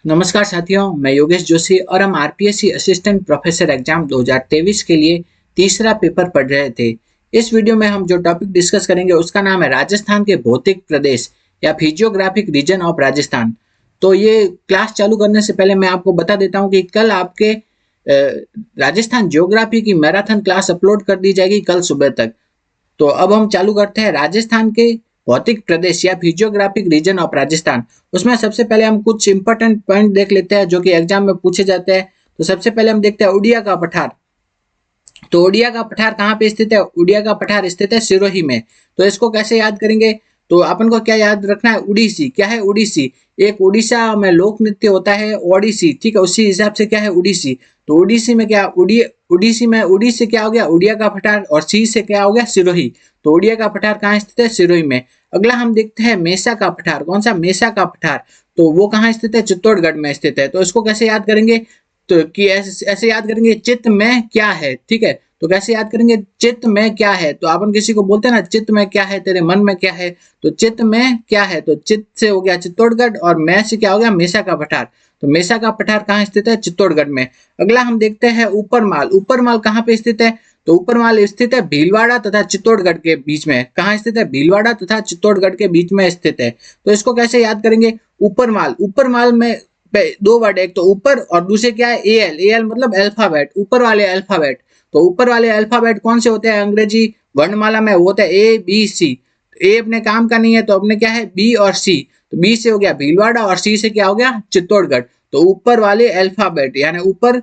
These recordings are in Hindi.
नमस्कार साथियों, मैं योगेश जोशी और हम आरपीएससी असिस्टेंट प्रोफेसर एग्जाम 2023 के लिए तीसरा पेपर पढ़ रहे थे। इस वीडियो में हम जो टॉपिक डिस्कस करेंगे उसका नाम है राजस्थान के भौतिक प्रदेश या फिजियोग्राफिक रीजन ऑफ राजस्थान। तो ये क्लास चालू करने से पहले मैं आपको बता देता हूँ कि कल आपके राजस्थान ज्योग्राफी की मैराथन क्लास अपलोड कर दी जाएगी कल सुबह तक। तो अब हम चालू करते हैं राजस्थान के भौतिक प्रदेश या फिजियोग्राफिक रीजन ऑफ राजस्थान। उसमें सबसे पहले हम कुछ इंपॉर्टेंट पॉइंट देख लेते हैं जो कि एग्जाम में पूछे जाते हैं। तो सबसे पहले हम देखते हैं उड़िया का पठार। तो उड़िया का पठार कहाँ पे स्थित है? उड़िया का पठार स्थित है सिरोही में। तो इसको कैसे याद करेंगे? तो अपन को क्या याद रखना है? उड़ीसी। क्या है उड़ीसी? एक उड़ीसा में लोक नृत्य होता है ओडिसी, ठीक है, उसी हिसाब से क्या है उड़ीसी। तो उड़ीसी में क्या उड़ीसी में उड़ी से क्या हो गया? उड़िया का पठार, और सी से क्या हो गया? सिरोही। तो उड़िया का पठार कहाँ स्थित है? सिरोही में। अगला हम देखते हैं मेसा का पठार। कौन सा? मेसा का पठार। तो वो कहाँ स्थित है? चित्तौड़गढ़ में स्थित है। तो इसको कैसे याद करेंगे? तो कि ऐसे याद करेंगे, चित्त में क्या है, ठीक है। तो कैसे याद करेंगे? चित्त में क्या है। तो अपन किसी को बोलते हैं ना, चित्त में क्या है, तेरे मन में क्या है। तो चित्त में क्या है, तो चित्त से हो गया चित्तौड़गढ़, और मैं से क्या हो गया? मेसा का पठार। तो मेसा का पठार कहाँ स्थित है? चित्तौड़गढ़ में। अगला हम देखते हैं ऊपरमाल। ऊपरमाल कहाँ पे स्थित है? तो ऊपरमाल स्थित है भीलवाड़ा तथा चित्तौड़गढ़ के बीच में। कहाँ स्थित है? भीलवाड़ा तथा चित्तौड़गढ़ के बीच में स्थित है। तो इसको कैसे याद करेंगे? ऊपरमाल। ऊपरमाल में दो वर्ड, एक तो ऊपर और दूसरे क्या है? एल। एल मतलब अल्फाबेट, ऊपर वाले अल्फाबेट। तो ऊपर वाले अल्फाबेट कौन से होते हैं अंग्रेजी वर्णमाला में? वो होता है ए बी सी। तो ए अपने काम का नहीं है, तो अपने क्या है? बी और सी। तो बी से हो गया भीलवाड़ा और सी से क्या हो गया? चित्तौड़गढ़। तो ऊपर वाले अल्फाबेट यानी ऊपर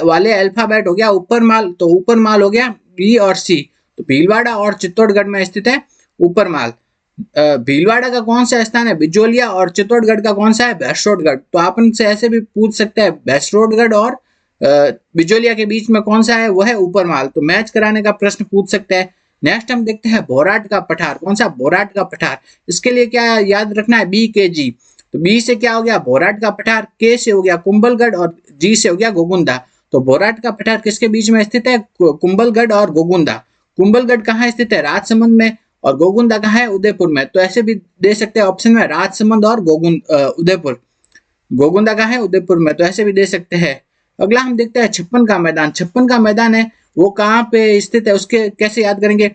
वाले अल्फाबेट हो गया ऊपर माल। तो ऊपर माल हो गया बी और सी। तो भीलवाड़ा और चित्तौड़गढ़ में स्थित है ऊपर माल। भीलवाड़ा का कौन सा स्थान है? बिजोलिया। और चित्तौड़गढ़ का कौन सा है? भैंसरोडगढ़। तो आप उनसे ऐसे भी पूछ सकते हैं, भैंसरोडगढ़ और बिजोलिया के बीच में कौन सा है? वो है ऊपरमाल। तो मैच कराने का प्रश्न पूछ सकते हैं। नेक्स्ट हम देखते हैं बोराट का पठार। कौन सा? बोराट का पठार। इसके लिए क्या याद रखना है? बी के जी। तो बी से क्या हो गया? बोराट का पठार। के से हो गया कुंभलगढ़ और जी से हो गया गोगुंदा। तो बोराट का पठार किसके बीच में स्थित है? कुंभलगढ़ और गोगुंदा। कुंभलगढ़ कहाँ स्थित है? राजसमंद में। और गोगुंदा कहाँ है? उदयपुर में। तो ऐसे भी दे सकते हैं ऑप्शन में, राजसमंद और उदयपुर। गोगुंदा कहाँ है? उदयपुर में। तो ऐसे भी दे सकते हैं। अगला हम देखते हैं छप्पन का मैदान। छप्पन का मैदान है वो कहाँ पे स्थित है, उसके कैसे याद करेंगे?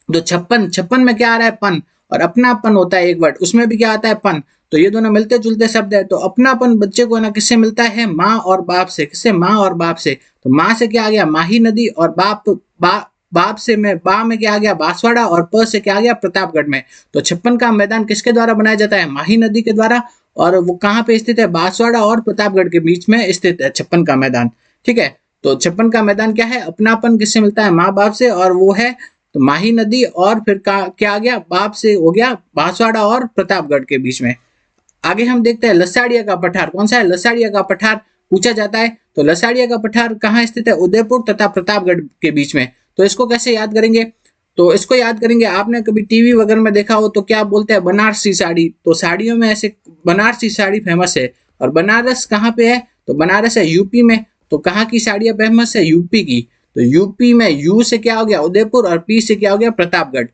तो छप्पन, छप्पन में क्या आ रहा है? पन। और अपनापन होता है एक वर्ड, उसमें भी क्या आता है? पन। तो ये दोनों मिलते जुलते शब्द है। तो अपनापन बच्चे को ना किससे मिलता है? माँ और बाप से। किससे? माँ और बाप से। तो माँ से क्या आ गया? माही नदी। और बाप से में बा में क्या आ गया? बांसवाड़ा। और प से क्या आ गया? प्रतापगढ़ में। तो छप्पन का मैदान किसके द्वारा बनाया जाता है? माही नदी के द्वारा। और वो कहाँ पे स्थित है? बांसवाड़ा और प्रतापगढ़ के बीच में स्थित है छप्पन का मैदान, ठीक है। तो छप्पन का मैदान क्या है? अपनापन किससे मिलता है? माँ बाप से। और वो है तो माही नदी। और फिर क्या आ गया? बाप से हो गया बांसवाड़ा और प्रतापगढ़ के बीच में। आगे हम देखते हैं लसाड़िया का पठार। कौन सा है? लसाड़िया का पठार पूछा जाता है। तो लसाड़िया का पठार कहाँ स्थित है? उदयपुर तथा प्रतापगढ़ के बीच में। तो इसको कैसे याद करेंगे? तो इसको याद करेंगे, आपने कभी टीवी वगैरह में देखा हो तो क्या बोलते हैं? बनारसी साड़ी। तो साड़ियों में ऐसे बनारसी साड़ी फेमस है। और बनारस कहाँ पे है? तो बनारस है यूपी में। तो कहाँ की साड़ियाँ फेमस है? यूपी की। तो यूपी में यू से क्या हो गया? उदयपुर। और पी से क्या हो गया? प्रतापगढ़।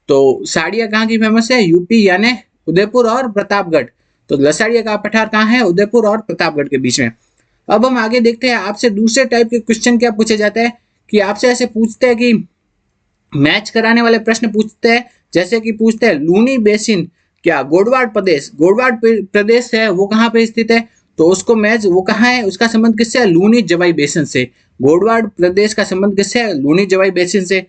तो साड़ियाँ कहाँ की फेमस है? यूपी यानी उदयपुर और प्रतापगढ़। तो लसाड़िया का पठार कहाँ है? उदयपुर और प्रतापगढ़ के बीच में। अब हम आगे देखते हैं आपसे दूसरे टाइप के क्वेश्चन क्या पूछे जाते हैं, कि आपसे ऐसे पूछते हैं कि मैच कराने वाले प्रश्न पूछते हैं। जैसे कि पूछते हैं लूनी बेसिन क्या गोडवाड़ प्रदेश, गोडवाड़ प्रदेश है वो कहाँ पे स्थित है? तो उसको मैच वो कहाँ है, उसका संबंध किससे है? लूनी जवाई बेसिन से। गोडवाड़ प्रदेश का संबंध किससे है? लूनी जवाई बेसिन से।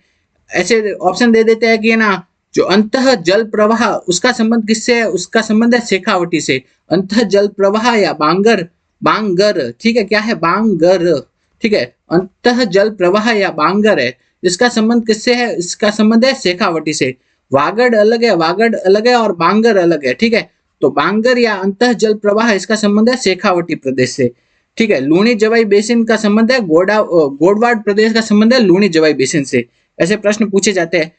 ऐसे ऑप्शन दे देते हैं कि ना, जो अंतः जल प्रवाह उसका संबंध किससे है? उसका संबंध है शेखावटी से। अंतः जल प्रवाह या बांगर, बांगर, ठीक है, क्या है? बांगर, ठीक है। अंतः जल प्रवाह या बांगर है, इसका संबंध किससे है? इसका संबंध है शेखावटी से। वागड़ अलग है, वागड़ अलग है, और बांगर अलग है, ठीक है। तो बांगर या अंतः जल प्रवाह इसका संबंध है शेखावटी प्रदेश से, ठीक है। लूनी जवाई बेसिन का संबंध है गोडवाड़ प्रदेश का संबंध है लूनी जवाई बेसिन से। ऐसे प्रश्न पूछे जाते हैं।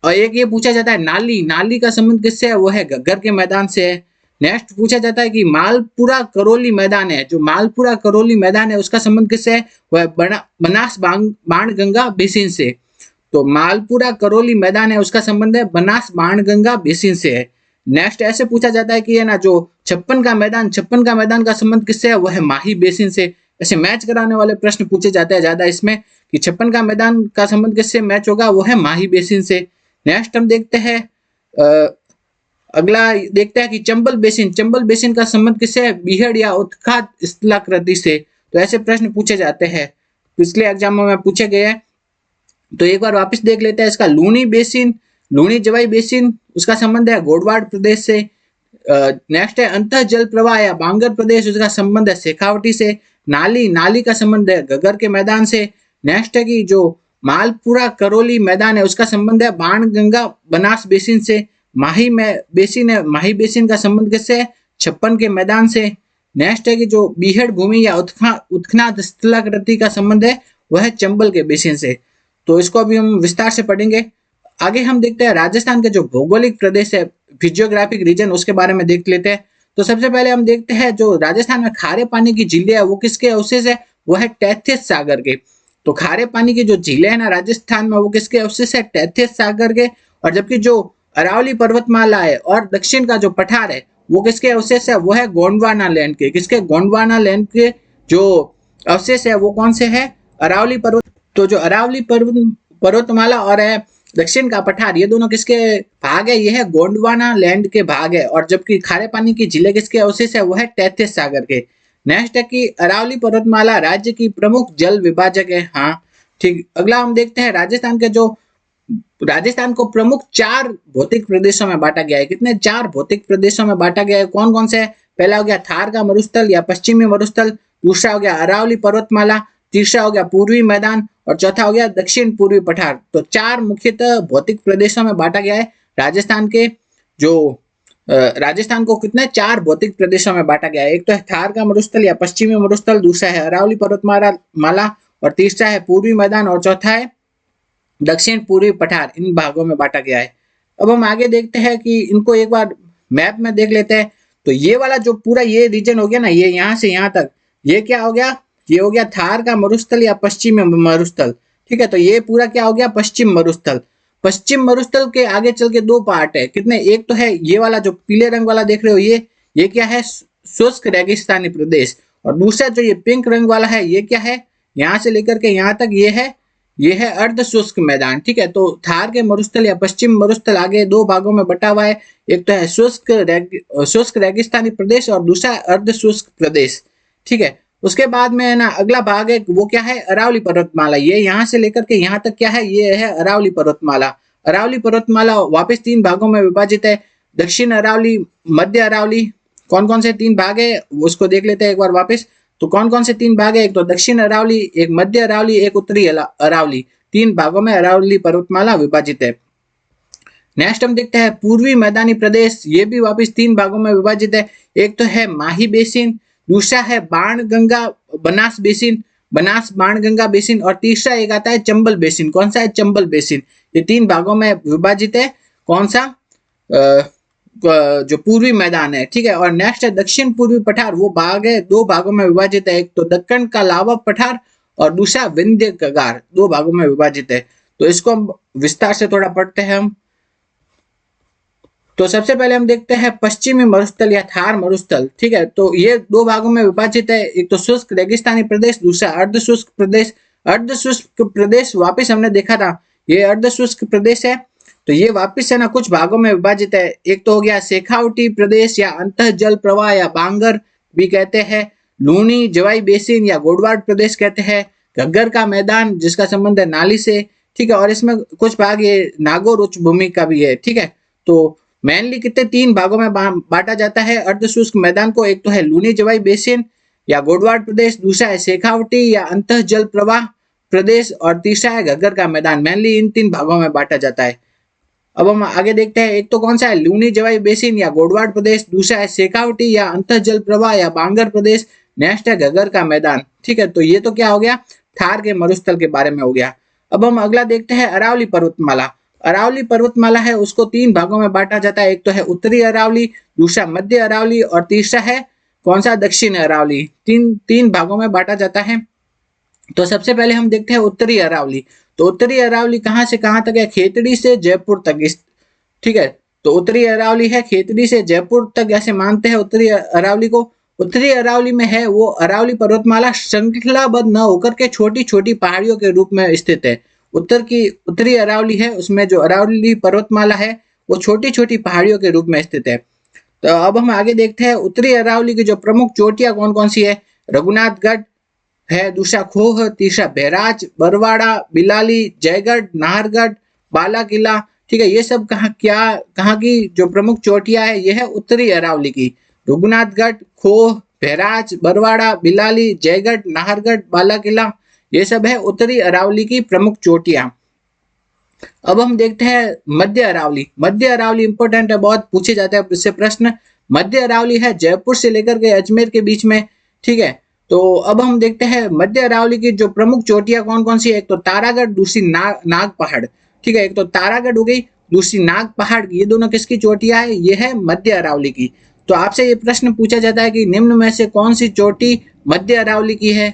और एक ये पूछा जाता है नाली, नाली का संबंध किससे है? वो है घग्गर के मैदान से है। नेक्स्ट पूछा जाता है कि मालपुरा करौली मैदान है, जो मालपुरा करौली मैदान है उसका संबंध किससे है? वह है बनास बाणगंगा बेसिन से। तो मालपुरा करौली मैदान है उसका संबंध है बनास बाणगंगा बेसिन से है। नेक्स्ट ऐसे पूछा जाता है कि है ना जो 56 का मैदान का संबंध किससे है, वो है माही बेसिन से। ऐसे मैच कराने वाले प्रश्न पूछे जाते हैं ज्यादा इसमें कि 56 का मैदान का संबंध किससे मैच होगा, वो है माही बेसिन से। नेक्स्ट हम देखते हैं अगला देखते हैं कि चंबल बेसिन का संबंध किससे है, बीहड़ या उत्खात स्थलाकृति से। तो ऐसे प्रश्न पूछे जाते हैं, पिछले एग्जामों में पूछे गए हैं। तो एक बार वापस देख लेते हैं इसका लूनी जवाई बेसिन, उसका संबंध है गोडवाड़ प्रदेश से। नेक्स्ट है अंतः जल प्रवाह या बांगर प्रदेश, उसका संबंध है शेखावटी से। नाली का संबंध है घग्गर के मैदान से। नेक्स्ट है कि जो मालपुरा करौली मैदान है उसका संबंध है बाणगंगा बनास बेसिन से। माही बेसिन का संबंध किससे है, 56 के मैदान से। नेक्स्ट है कि जो बीहड़ भूमि या उत्खनात स्थलाकृति का संबंध है वह है चंबल के बेसिन से। तो इसको अभी हम विस्तार से पढ़ेंगे। आगे हम देखते हैं राजस्थान के जो भौगोलिक प्रदेश है, फिजियोग्राफिक रीजन, उसके बारे में देख लेते हैं। तो सबसे पहले हम देखते हैं जो राजस्थान में खारे पानी की झीलें है वो किसके अवशेष है, वो है टैथिस सागर के। तो खारे पानी की जो झीलें है ना राजस्थान में, वो किसके अवशेष है, टैथिस सागर के। और जबकि जो अरावली पर्वतमाला है और दक्षिण का जो पठार है वो किसके अवशेष है, वो है गोंडवाना लैंड के। किसके, गोंडवाना लैंड के जो अवशेष है वो कौन से है, अरावली पर्वत। तो जो अरावली पर्वतमाला और है दक्षिण का पठार, ये दोनों किसके भाग है, ये है गोंडवाना लैंड के भाग है। और जबकि खारे पानी की झीलें किसके अवशेष है, वो है टैथिस सागर के। नेक्स्ट है कि अरावली पर्वतमाला राज्य की प्रमुख जल विभाजक है। हाँ ठीक। अगला हम देखते हैं राजस्थान को प्रमुख 4 भौतिक प्रदेशों में बांटा गया है। कितने, 4 भौतिक प्रदेशों में बांटा गया है। कौन कौन से है, पहला हो गया थार का मरुस्थल या पश्चिमी मरुस्थल, दूसरा हो गया अरावली पर्वतमाला, तीसरा हो गया पूर्वी मैदान और चौथा हो गया दक्षिण पूर्वी पठार। तो 4 मुख्यतः भौतिक प्रदेशों में बांटा गया है राजस्थान के। जो राजस्थान को कितने 4 भौतिक प्रदेशों में बांटा गया है। एक तो है थार का मरुस्थल या पश्चिमी मरुस्थल, दूसरा है अरावली पर्वतमाला और तीसरा है पूर्वी मैदान और चौथा है दक्षिण पूर्वी पठार। इन भागों में बांटा गया है। अब हम आगे देखते हैं कि इनको एक बार मैप में देख लेते हैं। तो ये वाला जो पूरा ये रीजन हो गया ना, ये यहाँ से यहाँ तक, ये क्या हो गया, ये हो गया थार का मरुस्थल या पश्चिमी मरुस्थल। ठीक है, तो ये पूरा क्या हो गया, पश्चिम मरुस्थल। पश्चिम मरुस्थल के आगे चल के 2 पार्ट है। कितने, एक तो है ये वाला जो पीले रंग वाला देख रहे हो, ये क्या है, शुष्क रेगिस्तानी प्रदेश। और दूसरा जो ये पिंक रंग वाला है, ये क्या है, यहाँ से लेकर के यहाँ तक ये है अर्ध शुष्क मैदान। ठीक है, तो थार के मरुस्थल या पश्चिम मरुस्थल आगे 2 भागों में बटा हुआ है। एक तो है शुष्क रेगिस्तानी प्रदेश और दूसरा अर्ध शुष्क प्रदेश। ठीक है, उसके बाद में है ना अगला भाग है वो क्या है, अरावली पर्वतमाला। ये यहाँ से लेकर के यहाँ तक क्या है, ये है अरावली पर्वतमाला। अरावली पर्वतमाला वापस 3 भागों में विभाजित है, दक्षिण अरावली, मध्य अरावली। कौन कौन से 3 भाग है उसको देख लेते हैं एक बार वापस। तो कौन कौन से 3 भाग है, एक तो दक्षिण अरावली, एक मध्य अरावली, एक उत्तरी अरावली। 3 भागों में अरावली पर्वतमाला विभाजित है। नेक्स्ट हम देखते हैं पूर्वी मैदानी प्रदेश। ये भी वापस 3 भागों में विभाजित है। एक तो है माही बेसिन, दूसरा है बाणगंगा बनास बेसिन, बनास बाणगंगा बेसिन, और तीसरा एक आता है चंबल बेसिन। कौन सा है, चंबल बेसिन। ये 3 भागों में विभाजित है। कौन सा, जो पूर्वी मैदान है। ठीक है, और नेक्स्ट है दक्षिण पूर्वी पठार। वो भाग है 2 भागों में विभाजित है। एक तो दक्कन का लावा पठार और दूसरा विंध्य कगार, 2 भागों में विभाजित है। तो इसको हम विस्तार से थोड़ा पढ़ते हैं हम। तो सबसे पहले हम देखते हैं पश्चिमी मरुस्थल या थार मरुस्थल। ठीक है, तो ये 2 भागों में विभाजित है। एक तो शुष्क रेगिस्तानी प्रदेश, दूसरा अर्ध शुष्क प्रदेश। अर्ध शुष्क प्रदेश वापिस हमने देखा था, ये अर्ध शुष्क प्रदेश है। तो ये वापिस है ना कुछ भागों में विभाजित है। एक तो हो गया शेखावटी प्रदेश या अंतः जल प्रवाह या बांगर भी कहते हैं, लूनी जवाई बेसिन या गोडवाड़ प्रदेश कहते हैं, घग्गर का मैदान जिसका संबंध है नाली से। ठीक है, और इसमें कुछ भाग ये नागौर उच्च भूमि का भी है। ठीक है, तो मेनली कितने 3 भागों में बांटा जाता है अर्ध शुष्क मैदान को। एक तो है लूनी जवाई बेसिन या गोडवाड़ प्रदेश, दूसरा है शेखावटी या अंतः जल प्रवाह प्रदेश और तीसरा है घग्गर का मैदान। मेनली इन 3 भागों में बांटा जाता है। अब हम आगे देखते हैं, एक तो कौन सा है, लूनी जवाई बेसिन या गोडवाड़ प्रदेश, दूसरा है शेखावटी या अंतः जल प्रवाह या बांगर प्रदेश, नेक्स्ट है घग्गर का मैदान। ठीक है, तो ये तो क्या हो गया, थार के मरुस्थल के बारे में हो गया। अब हम अगला देखते हैं अरावली पर्वतमाला। अरावली पर्वतमाला है उसको 3 भागों में बांटा जाता है। एक तो है उत्तरी अरावली, दूसरा मध्य अरावली और तीसरा है कौन सा, दक्षिण अरावली। 3 भागों में बांटा जाता है। तो सबसे पहले हम देखते हैं उत्तरी अरावली। तो उत्तरी अरावली कहां से कहां तक है, खेतड़ी से जयपुर तक। ठीक है, तो उत्तरी अरावली है खेतड़ी से जयपुर तक ऐसे मानते हैं उत्तरी अरावली को। उत्तरी अरावली में है वो अरावली पर्वतमाला श्रृंखलाबद्ध न होकर के छोटी छोटी पहाड़ियों के रूप में स्थित है। उत्तरी अरावली है उसमें जो अरावली पर्वतमाला है वो छोटी छोटी पहाड़ियों के रूप में स्थित है। तो अब हम आगे देखते हैं उत्तरी अरावली की जो प्रमुख चोटियां कौन कौन सी है। रघुनाथगढ़ है, दूसरा खोह, तीसरा बैराज, बरवाड़ा, बिलाली, जयगढ़, नाहरगढ़, बाला किला। ठीक है, ये सब कहाँ की जो प्रमुख चोटियां है ये है उत्तरी अरावली की। रघुनाथगढ़, खोह, बैराज, बरवाड़ा, बिलाली, जयगढ़, नाहरगढ़, बाला किला, ये सब है उत्तरी अरावली की प्रमुख चोटियां। अब हम देखते हैं मध्य अरावली। मध्य अरावली इंपॉर्टेंट है, बहुत पूछे जाते हैं इससे प्रश्न। मध्य अरावली है जयपुर से लेकर के अजमेर के बीच में। ठीक है, तो अब हम देखते हैं मध्य अरावली की जो प्रमुख चोटियां कौन कौन सी है। एक तो तारागढ़, दूसरी नाग पहाड़। ठीक है, एक तो तारागढ़ हो गई, दूसरी नाग पहाड़, ये दोनों किसकी चोटियां है, ये है मध्य अरावली की। तो आपसे ये प्रश्न पूछा जाता है कि निम्न में से कौन सी चोटी मध्य अरावली की है।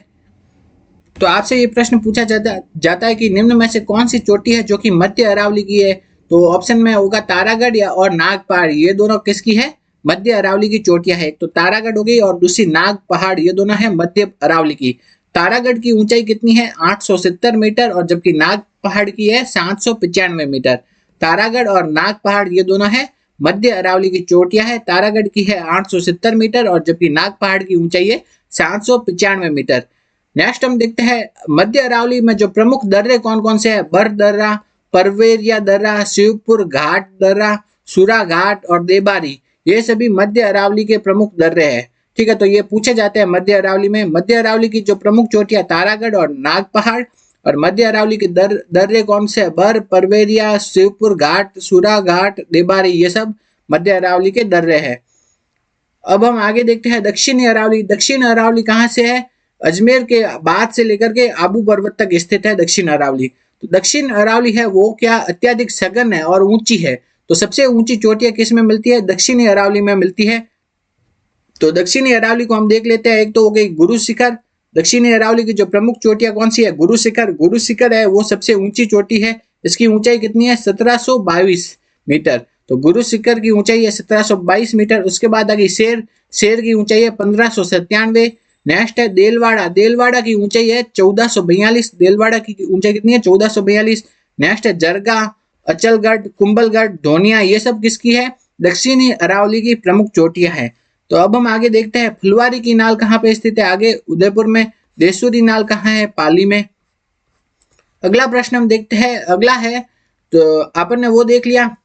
तो आपसे ये प्रश्न पूछा जाता है कि निम्न में से कौन सी चोटी है जो कि मध्य अरावली की है। तो ऑप्शन में होगा तारागढ़ या और नाग पहाड़, ये दोनों किसकी है, मध्य अरावली की चोटियां है। एक तो तारागढ़ हो गई और दूसरी नाग पहाड़, ये दोनों है मध्य अरावली की। तारागढ़ की ऊंचाई कितनी है, 870 मीटर, और जबकि नाग पहाड़ की है 795 मीटर। तारागढ़ और नाग पहाड़ ये दोनों है मध्य अरावली की चोटियां है। तारागढ़ की है 870 मीटर और जबकि नाग पहाड़ की ऊंचाई है 795 मीटर। नेक्स्ट हम देखते हैं मध्य अरावली में जो प्रमुख दर्रे कौन कौन से हैं। बर दर्रा, परवेरिया दर्रा, शिवपुर घाट दर्रा, सुरा घाट और देबारी, ये सभी मध्य अरावली के प्रमुख दर्रे हैं। ठीक है, तो ये पूछे जाते हैं मध्य अरावली में। मध्य अरावली की जो प्रमुख चोटियां तारागढ़ और नाग पहाड़, और मध्य अरावली के दर्रे कौन से, बर, परवेरिया, शिवपुर घाट, सुरा घाट, देबारी, ये सब मध्य अरावली के दर्रे हैं। अब हम आगे देखते हैं दक्षिणी अरावली। दक्षिण अरावली कहाँ से है, अजमेर के बाद से लेकर के आबू पर्वत तक स्थित है दक्षिण अरावली। तो दक्षिण अरावली है वो क्या अत्यधिक सघन है और ऊंची है। तो सबसे ऊंची चोटियां किस में मिलती है, दक्षिणी अरावली में मिलती है। तो दक्षिणी अरावली को हम देख लेते हैं। एक तो हो गई गुरु शिखर। दक्षिणी अरावली की जो प्रमुख चोटियां कौन सी है, गुरु शिखर। गुरु शिखर है वो सबसे ऊंची चोटी है। इसकी ऊंचाई कितनी है, 1722 मीटर। तो गुरु शिखर की ऊंचाई है 1722 मीटर। उसके बाद आ गई शेर। शेर की ऊंचाई है 1597। नेक्स्ट है देलवाड़ा। देलवाड़ा की ऊंचाई है 1442। देलवाड़ा की ऊंचाई कितनी है, 1442। नेक्स्ट है जरगा, अचलगढ़, कुंभलगढ़, धोनिया, ये सब किसकी है, दक्षिणी अरावली की प्रमुख चोटियां हैं। तो अब हम आगे देखते हैं फुलवारी की नाल कहाँ पे स्थित है, आगे उदयपुर में। देसूरी नाल कहाँ है, पाली में। अगला प्रश्न हम देखते हैं। अगला है तो अपन ने वो देख लिया,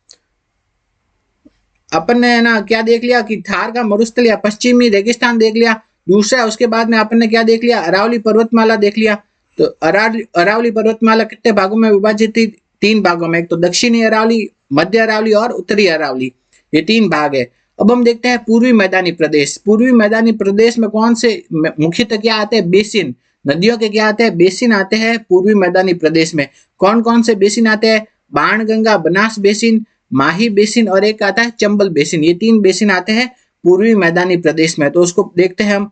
अपन ने ना क्या देख लिया कि थार का मरुस्थल या पश्चिमी रेगिस्तान देख लिया। दूसरा उसके बाद में अपन ने क्या देख लिया, अरावली पर्वतमाला देख लिया। तो अरावली पर्वतमाला कितने भागों में विभाजित थी, 3 भागों में। एक तो दक्षिणी अरावली, मध्य अरावली और उत्तरी अरावली, ये 3 भाग है। अब हम देखते हैं पूर्वी मैदानी प्रदेश। पूर्वी मैदानी प्रदेश में कौन से मुख्यतः क्या आते हैं, बेसिन, नदियों के क्या आते हैं, बेसिन आते हैं पूर्वी मैदानी प्रदेश में। कौन कौन से बेसिन आते हैं, बाणगंगा, बनास बेसिन, माही बेसिन और एक आता है चंबल बेसिन। ये 3 बेसिन आते हैं पूर्वी मैदानी प्रदेश में। तो उसको देखते हैं हम।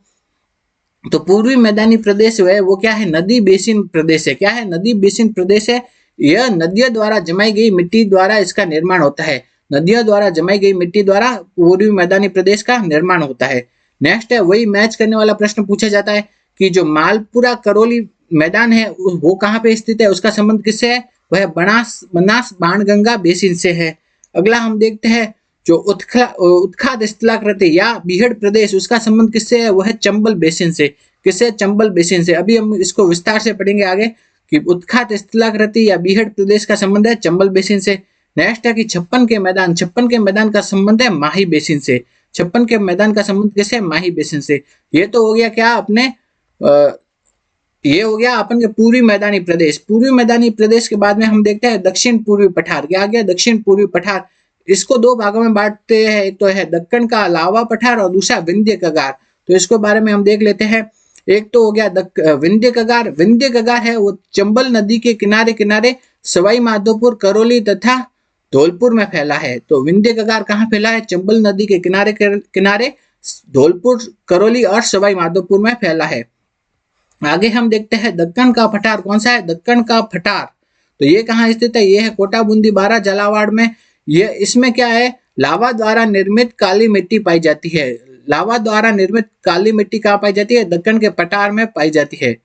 तो पूर्वी मैदानी प्रदेश है वो क्या है, नदी बेसिन प्रदेश है। क्या है, नदी बेसिन प्रदेश है। यह नदियों द्वारा जमाई गई मिट्टी द्वारा इसका निर्माण होता है। नदियों द्वारा जमाई गई मिट्टी द्वारा पूर्वी मैदानी प्रदेश का निर्माण होता है। नेक्स्ट है वही मैच करने वाला प्रश्न पूछा जाता है कि जो मालपुरा करौली मैदान है वो कहाँ पे स्थित है, उसका संबंध किससे है, वह बनास बाणगंगा बेसिन से है। अगला हम देखते हैं जो उत्खाद स्थलाकृति या बीहड़ प्रदेश, उसका संबंध किससे है, वह चंबल बेसिन से। किससे, चंबल बेसिन से। अभी हम इसको विस्तार से पढ़ेंगे आगे कि उत्खाद स्थलाकृति या बीहड़ प्रदेश का संबंध है चंबल बेसिन से। नेक्स्ट है कि छप्पन के मैदान का संबंध है माही बेसिन से। छप्पन के मैदान का संबंध किससे, माही बेसिन से। ये तो हो गया क्या अपने ये हो गया अपन के पूर्वी मैदानी प्रदेश। पूर्वी मैदानी प्रदेश के बाद में हम देखते हैं दक्षिण पूर्वी पठार। क्या आ गया, दक्षिण पूर्वी पठार। इसको 2 भागों में बांटते हैं, एक तो है दक्कन का लावा पठार और दूसरा विंध्य कगार। तो इसके बारे में हम देख लेते हैं। एक तो हो गया विंध्य कगार। विंध्य कगार है वो चंबल नदी के किनारे किनारे सवाई माधोपुर, करौली तथा धौलपुर में फैला है। तो विंध्य कगार कहाँ फैला है, चंबल नदी के किनारे किनारे धौलपुर, करौली और सवाई माधोपुर में फैला है। आगे हम देखते हैं दक्कन का पठार। कौन सा है, दक्कन का पठार। तो ये कहाँ स्थित है, ये है कोटा बूंदी बारा झालावाड़ में। ये इसमें क्या है, लावा द्वारा निर्मित काली मिट्टी पाई जाती है। लावा द्वारा निर्मित काली मिट्टी कहाँ पाई जाती है? दक्कन के पठार में पाई जाती है।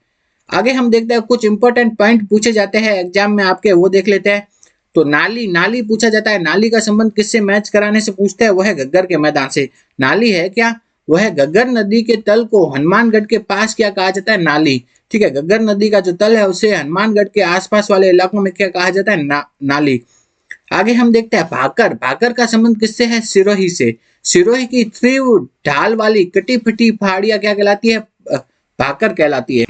आगे हम देखते हैं कुछ इंपॉर्टेंट पॉइंट पूछे जाते हैं एग्जाम में आपके, वो देख लेते हैं। तो नाली, नाली पूछा जाता है। नाली का संबंध किससे मैच कराने से पूछते हैं? वो है घग्गर के मैदान से। नाली है क्या? वो है घग्गर नदी के तल को हनुमानगढ़ के पास क्या कहा जाता है? नाली। ठीक है, घग्गर नदी का जो तल है उसे हनुमानगढ़ के आसपास वाले इलाकों में क्या कहा जाता है? नाली। आगे हम देखते हैं भाकर। भाकर का संबंध किससे है? सिरोही से। सिरोही की तीव्र ढाल वाली कटी फटी पहाड़ियां क्या कहलाती है? भाकर कहलाती है।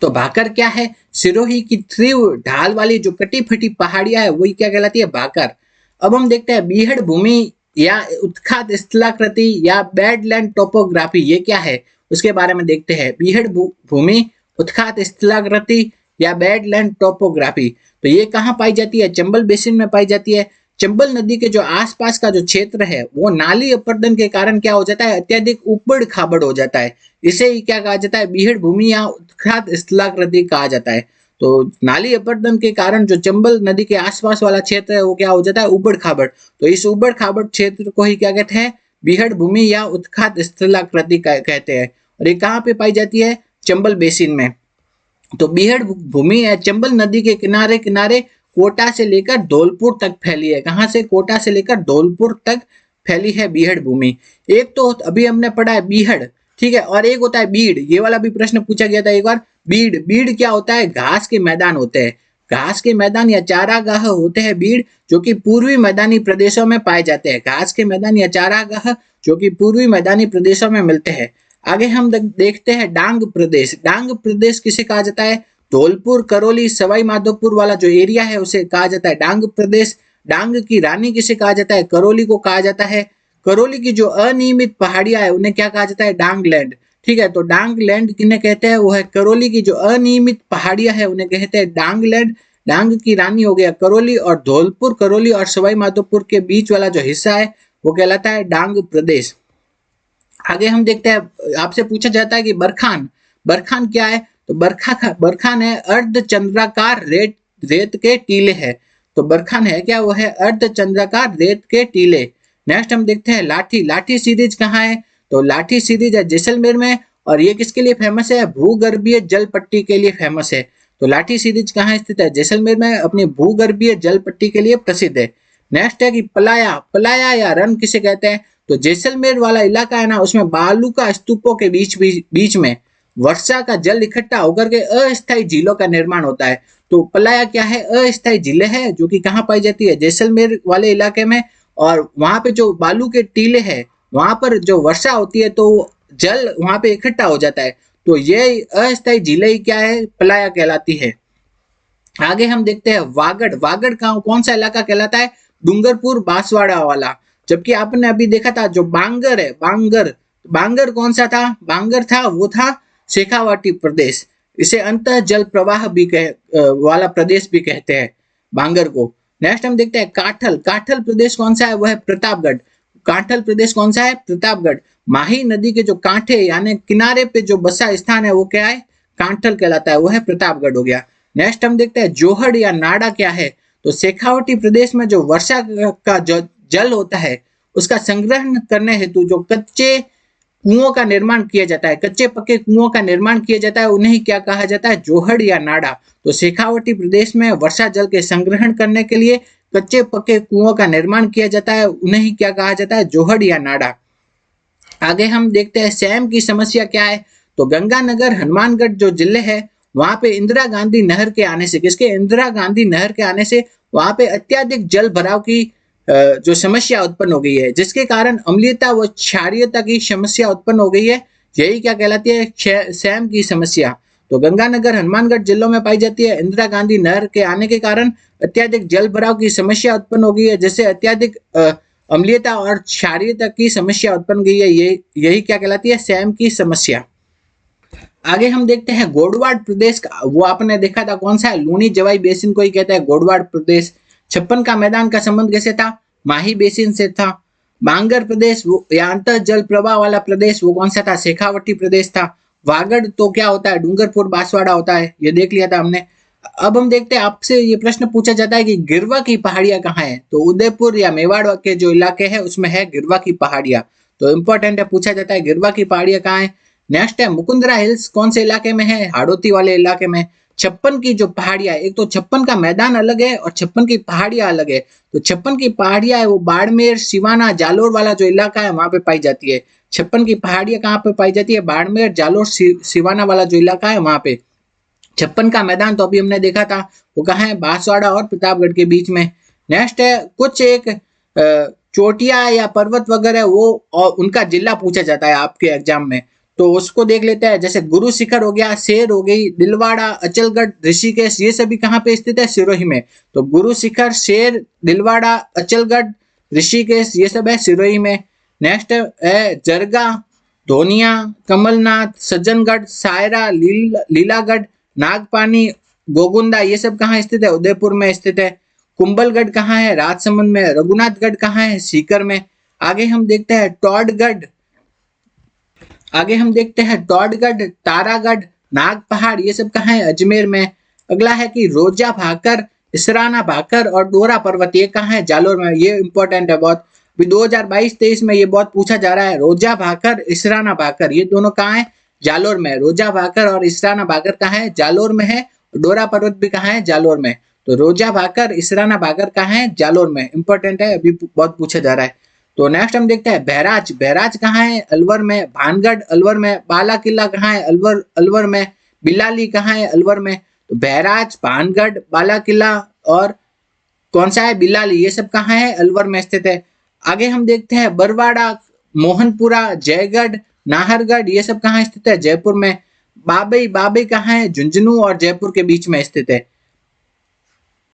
तो भाकर क्या है? सिरोही की तीव्र ढाल वाली जो कटी फटी पहाड़ियां है वही क्या कहलाती है? भाकर। अब हम देखते हैं बीहड़ भूमि या उत्खात स्थलाकृति या बेडलैंड टोपोग्राफी, ये क्या है उसके बारे में देखते हैं। बीहड़ भूमि, उत्खात स्थलाकृति या बेडलैंड टोपोग्राफी, तो ये कहाँ पाई जाती है? चंबल बेसिन में पाई जाती है। चंबल नदी के जो आसपास का जो क्षेत्र है वो नाली अपरदन के कारण क्या हो जाता है? अत्यधिक उबड़ खाबड़ हो जाता है। इसे ही क्या कहा जाता है? बीहड़ भूमि या उत्खात स्थलाकृति कहा जाता है। तो नाली अपरदन के कारण जो चंबल नदी के आसपास वाला क्षेत्र है वो क्या हो जाता है? उबड़ खाबड़। तो इस उबड़ खाबड़ क्षेत्र को ही क्या कहते हैं? बीहड़ भूमि या उत्खात स्थलाकृति कहते हैं। और ये कहाँ पे पाई जाती है? चंबल बेसिन में। तो बीहड़ भूमि है चंबल नदी के किनारे किनारे कोटा से लेकर धौलपुर तक फैली है। कहां से? कोटा से लेकर धौलपुर तक फैली है बीहड़ भूमि। एक तो अभी हमने पढ़ा है बीहड़, ठीक है, और एक होता है बीड़। ये वाला भी प्रश्न पूछा गया था एक बार। बीड़, बीड़ क्या होता है? घास के मैदान होते हैं। घास के मैदान या चारागाह होते हैं बीड़, जो कि पूर्वी मैदानी प्रदेशों में पाए जाते हैं। घास के मैदान या चारागाह जो कि पूर्वी मैदानी प्रदेशों में मिलते हैं। आगे हम देखते हैं डांग प्रदेश। डांग प्रदेश किसे कहा जाता है? धौलपुर, करौली, सवाई माधोपुर वाला जो एरिया है उसे कहा जाता है डांग प्रदेश। डांग की रानी किसे कहा जाता है? करौली को कहा जाता है। करौली की जो अनियमित पहाड़ियां है उन्हें क्या कहा जाता है? डांग लैंड। ठीक है, तो डांग लैंड किन्हें कहते हैं? वो है करौली की जो अनियमित पहाड़ियां है उन्हें कहते हैं डांग लैंड। डांग की रानी हो गया करौली, और धौलपुर, करौली और सवाई माधोपुर के बीच वाला जो हिस्सा है वो कहलाता है डांग प्रदेश। आगे हम देखते हैं, आपसे पूछा जाता है कि बरखान, बरखान क्या है? तो बरखान है अर्धचंद्राकार रेत के टीले है। तो बरखान है क्या? वो है अर्धचंद्राकार रेत के टीले। नेक्स्ट हम देखते हैं लाठी। लाठी सीरीज कहाँ है? तो लाठी सीरीज है जैसलमेर में, और ये किसके लिए फेमस है? भूगर्भीय जल पट्टी के लिए फेमस है। तो लाठी सीरीज कहाँ स्थित है? जैसलमेर में, अपनी भूगर्भीय जल पट्टी के लिए प्रसिद्ध है। नेक्स्ट है कि पलाया। पलाया या रन किसे कहते हैं? तो जैसलमेर वाला इलाका है ना, उसमें बालू का स्तूपों के बीच में वर्षा का जल इकट्ठा होकर के अस्थायी झीलों का निर्माण होता है। तो पलाया क्या है? अस्थायी झीलें है जो कि कहाँ पाई जाती है? जैसलमेर वाले इलाके में। और वहां पे जो बालू के टीले हैं वहां पर जो वर्षा होती है तो जल वहां पे इकट्ठा हो जाता है। तो ये अस्थायी झीलें ही क्या है? पलाया कहलाती है। आगे हम देखते हैं वागड़। वागड़ का कौन सा इलाका कहलाता है? डूंगरपुर बांसवाड़ा वाला। जबकि आपने अभी देखा था जो बांगर है, बांगर, बांगर कौन सा था? बांगर था, वो था शेखावाटी प्रदेश। इसे अंतः जल प्रवाह भी वाला प्रदेश भी कहते हैं बांगर को। नेक्स्ट हम देखते हैं काठल। काठल प्रदेश कौन सा है? वो है प्रतापगढ़। काठल प्रदेश कौन सा है? प्रतापगढ़। माही नदी के जो कांठे यानी किनारे पे जो बसा स्थान है वो क्या है? काठल कहलाता है, वो है प्रतापगढ़ हो गया। नेक्स्ट हम देखते हैं जोहड़ या नाड़ा क्या है? तो शेखावाटी प्रदेश में जो वर्षा का जो जल होता है उसका संग्रहण करने हेतु जो कच्चे कुओं का निर्माण किया जाता है, कच्चे पक्के कुओं का निर्माण किया जाता है, उन्हें क्या कहा जाता है? जोहड़ या नाड़ा। तो शेखावाटी प्रदेश में वर्षा जल के संग्रहण करने के लिए कच्चे पक्के कुओं का निर्माण किया जाता है, उन्हें क्या कहा जाता है? जोहड़ या नाड़ा। आगे हम देखते हैं सैम की समस्या क्या है? तो गंगानगर हनुमानगढ़ जो जिले है वहां पे इंदिरा गांधी नहर के आने से, किसके? इंदिरा गांधी नहर के आने से वहां पे अत्यधिक जल भराव की जो समस्या उत्पन्न हो गई है, जिसके कारण अम्लीयता व क्षारीयता की समस्या उत्पन्न हो गई है। यही क्या कहलाती है? सैम की समस्या। तो गंगानगर हनुमानगढ़ जिलों में पाई जाती है। इंदिरा गांधी नहर के आने के कारण अत्यधिक जल भराव की समस्या उत्पन्न हो गई है, जिससे अत्यधिक अम्लीयता और क्षारीयता की समस्या उत्पन्न गई है। यही क्या कहलाती है? सैम की समस्या। आगे हम देखते हैं गोडवाड़ प्रदेश का। वो आपने देखा था कौन सा है? लूनी जवाई बेसिन को ही कहता है गोडवाड़ प्रदेश। छप्पन का मैदान का संबंध कैसे था? माही बेसिन से था। बांगर प्रदेश या अंतर जल प्रवाह वाला प्रदेश वो कौन सा था? शेखावटी प्रदेश था। वागड़ तो क्या होता है? डूंगरपुर बांसवाड़ा होता है, ये देख लिया था हमने। अब हम देखते हैं, आपसे ये प्रश्न पूछा जाता है कि गिरवा की पहाड़ियां कहाँ है, तो उदयपुर या मेवाड़ के जो इलाके हैं उसमें है गिरवा की पहाड़ियां। तो इंपॉर्टेंट है, पूछा जाता है गिरवा की पहाड़ियां कहाँ है। नेक्स्ट है मुकुंदरा हिल्स कौन से इलाके में है, हाड़ौती वाले इलाके में। छप्पन की जो पहाड़ियां, एक तो छप्पन का मैदान अलग है और छप्पन की पहाड़ियां अलग है। तो छप्पन की पहाड़ियां है वो बाड़मेर, सिवाना, जालोर वाला जो इलाका है वहां पे पाई जाती है। छप्पन की पहाड़ियां कहाँ पे पाई जाती है, बाड़मेर, जालोर, सिवाना वाला जो इलाका है वहां पे। छप्पन का मैदान तो अभी हमने देखा था, वो कहाँ है, बांसवाड़ा और प्रतापगढ़ के बीच में। नेक्स्ट है कुछ एक चोटिया या पर्वत वगैरह वो और उनका जिला पूछा जाता है आपके एग्जाम में, तो उसको देख लेते हैं। जैसे गुरु शिखर हो गया, शेर हो गई, दिलवाड़ा, अचलगढ़, ऋषिकेश, ये सभी कहाँ पे स्थित है, सिरोही में। तो गुरु शिखर, शेर, दिलवाड़ा, अचलगढ़, ऋषिकेश ये सब है सिरोही में। नेक्स्ट है जरगा, धोनिया, कमलनाथ, सज्जनगढ़, सायरा, लीलागढ़, नागपानी, गोगुंदा ये सब कहाँ स्थित है, उदयपुर में स्थित है। कुंभलगढ़ कहाँ है, राजसमंद में। रघुनाथगढ़ कहाँ है, सीकर में। आगे हम देखते हैं टॉडगढ़, टॉडगढ़, तारागढ़, नाग पहाड़ ये सब कहाँ है, अजमेर में। अगला है कि रोजा भाकर, इसराना भाकर और डोरा पर्वत ये कहाँ है, जालोर में। ये इंपॉर्टेंट है बहुत, अभी 2022-23 में ये बहुत पूछा जा रहा है। रोजा भाकर, इसराना भाकर ये दोनों कहाँ है, जालोर में। रोजा भाकर और इसराना भाकर कहाँ है, जालोर में है। डोरा पर्वत भी कहाँ है, जालोर में। तो रोजा भाकर, इसराना भाकर कहाँ है, जालोर में। इंपॉर्टेंट है, अभी बहुत पूछा जा रहा है। तो नेक्स्ट हम देखते हैं बहराज, कहाँ है, अलवर में। भानगढ़ अलवर में। बाला किला कहाँ है, अलवर में। बिलाली कहाँ है, अलवर में। तो बहराज, भानगढ़, बाला किला और कौन सा है, बिलाली, ये सब कहाँ है, अलवर में स्थित है। आगे हम देखते हैं बरवाड़ा, मोहनपुरा, जयगढ़, नाहरगढ़ ये सब कहाँ स्थित है, जयपुर में। बाबई कहाँ है, झुंझुनू और जयपुर के बीच में स्थित है।